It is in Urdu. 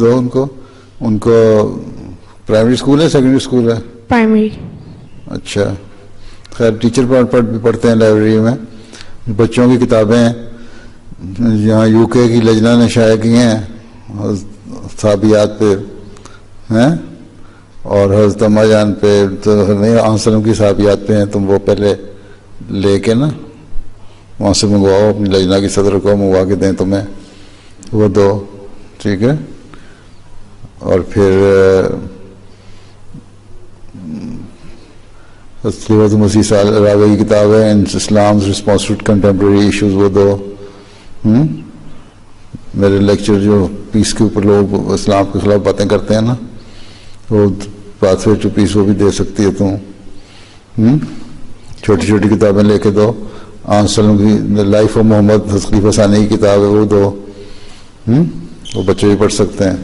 دو ان کو پرائمری اسکول ہے سیکنڈری اسکول ہے؟ پرائمری. اچھا خیر ٹیچر بھی پڑھتے ہیں لائبریری میں. بچوں کی کتابیں یہاں یو کے کی لجنہ نے شائع کی ہیں صحابیات پہ ہیں اور حضرت اماں جان پہ تو نہیں وسلم کی صحابیات پہ ہیں. تم وہ پہلے لے کے نا وہاں سے منگواؤ اپنی لجنہ کی صدر کو منگوا کے دیں تمہیں وہ دو ٹھیک ہے. اور پھر حضرت مسیح راوی کی کتاب ہے Islam's response to contemporary issues وہ دو. میرے لیکچر جو پیس کے اوپر لوگ اسلام کے خلاف باتیں کرتے ہیں نا وہ پاتھ وے ٹو پیس وہ بھی دے سکتی ہے تم. چھوٹی چھوٹی کتابیں لے کے دو. وسلم کی لائف آف محمد خلیفہ ثانی کی کتاب ہے وہ دو. وہ بچے بھی پڑھ سکتے ہیں.